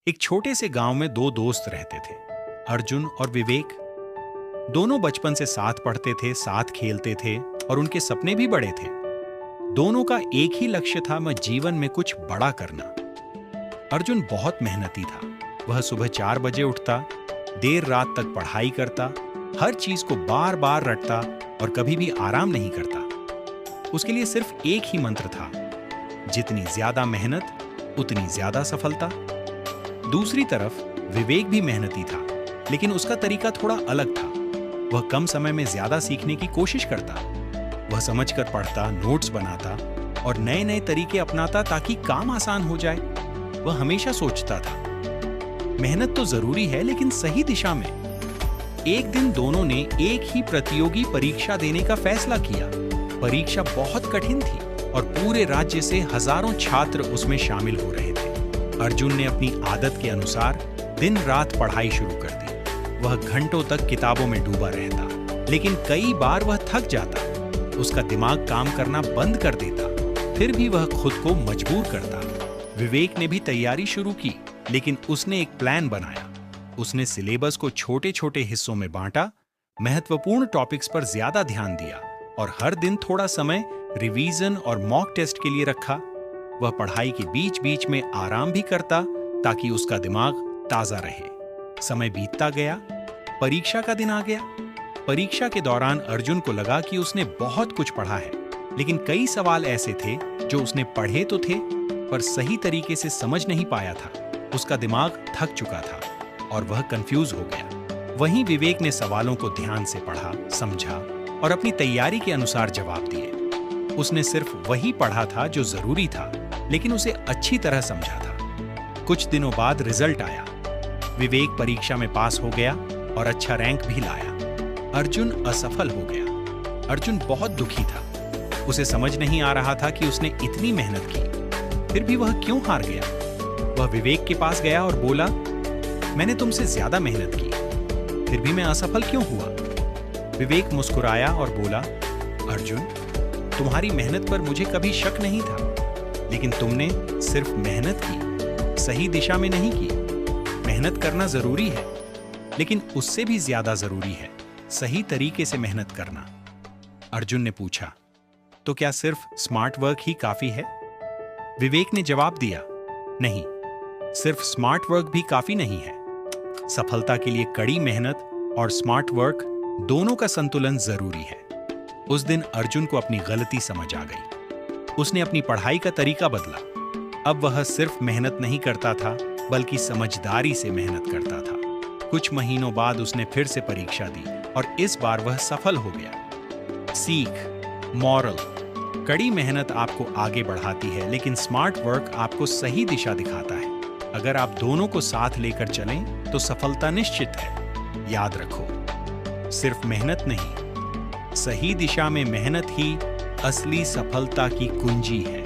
एक छोटे से गांव में दो दोस्त रहते थे, अर्जुन और विवेक। दोनों बचपन से साथ पढ़ते थे, साथ खेलते थे और उनके सपने भी बड़े थे। दोनों का एक ही लक्ष्य था, मैं जीवन में कुछ बड़ा करना। अर्जुन बहुत मेहनती था। वह सुबह 4 बजे उठता, देर रात तक पढ़ाई करता, हर चीज को बार बार रटता और कभी भी आराम नहीं करता। उसके लिए सिर्फ एक ही मंत्र था, जितनी ज्यादा मेहनत उतनी ज्यादा सफलता। दूसरी तरफ विवेक भी मेहनती था, लेकिन उसका तरीका थोड़ा अलग था। वह कम समय में ज्यादा सीखने की कोशिश करता। वह समझकर पढ़ता, नोट्स बनाता और नए नए तरीके अपनाता ताकि काम आसान हो जाए। वह हमेशा सोचता था, मेहनत तो जरूरी है, लेकिन सही दिशा में। एक दिन दोनों ने एक ही प्रतियोगी परीक्षा देने का फैसला किया। परीक्षा बहुत कठिन थी और पूरे राज्य से हजारों छात्र उसमें शामिल हो रहे थे। अर्जुन ने अपनी आदत के अनुसार दिन रात पढ़ाई शुरू कर दी। वह घंटों तक किताबों में डूबा रहता, लेकिन कई बार वह थक जाता। उसका दिमाग काम करना बंद कर देता, फिर भी वह खुद को मजबूर करता। विवेक ने भी तैयारी शुरू की, लेकिन उसने एक प्लान बनाया। उसने सिलेबस को छोटे छोटे हिस्सों में बांटा, महत्वपूर्ण टॉपिक्स पर ज्यादा ध्यान दिया और हर दिन थोड़ा समय रिवीजन और मॉक टेस्ट के लिए रखा। वह पढ़ाई के बीच बीच में आराम भी करता ताकि उसका दिमाग ताजा रहे। समय बीतता गया, परीक्षा का दिन आ गया। परीक्षा के दौरान अर्जुन को लगा कि उसने बहुत कुछ पढ़ा है, लेकिन कई सवाल ऐसे थे जो उसने पढ़े तो थे, पर सही तरीके से समझ नहीं पाया था। उसका दिमाग थक चुका था और वह कंफ्यूज हो गया। वहीं विवेक ने सवालों को ध्यान से पढ़ा, समझा और अपनी तैयारी के अनुसार जवाब दिए। उसने सिर्फ वही पढ़ा था जो जरूरी था, लेकिन उसे अच्छी तरह समझा था। कुछ दिनों बाद रिजल्ट आया। विवेक परीक्षा में पास हो गया और अच्छा रैंक भी लाया। अर्जुन असफल हो गया। अर्जुन बहुत दुखी था। उसे समझ नहीं आ रहा था कि उसने इतनी मेहनत की, फिर भी वह क्यों हार गया। वह विवेक के पास गया और बोला, मैंने तुमसे ज्यादा मेहनत की, फिर भी मैं असफल क्यों हुआ। विवेक मुस्कुराया और बोला, अर्जुन, तुम्हारी मेहनत पर मुझे कभी शक नहीं था, लेकिन तुमने सिर्फ मेहनत की, सही दिशा में नहीं की। मेहनत करना जरूरी है, लेकिन उससे भी ज्यादा जरूरी है सही तरीके से मेहनत करना। अर्जुन ने पूछा, तो क्या सिर्फ स्मार्ट वर्क ही काफी है? विवेक ने जवाब दिया, नहीं, सिर्फ स्मार्ट वर्क भी काफी नहीं है। सफलता के लिए कड़ी मेहनत और स्मार्ट वर्क दोनों का संतुलन जरूरी है। उस दिन अर्जुन को अपनी गलती समझ आ गई। उसने अपनी पढ़ाई का तरीका बदला। अब वह सिर्फ मेहनत नहीं करता था, बल्कि समझदारी से मेहनत करता था। कुछ महीनों बाद उसने फिर से परीक्षा दी और इस बार वह सफल हो गया। सीख, मॉरल, कड़ी मेहनत आपको आगे बढ़ाती है, लेकिन स्मार्ट वर्क आपको सही दिशा दिखाता है। अगर आप दोनों को साथ लेकर चलें तो सफलता निश्चित है। याद रखो, सिर्फ मेहनत नहीं, सही दिशा में मेहनत ही असली सफलता की कुंजी है।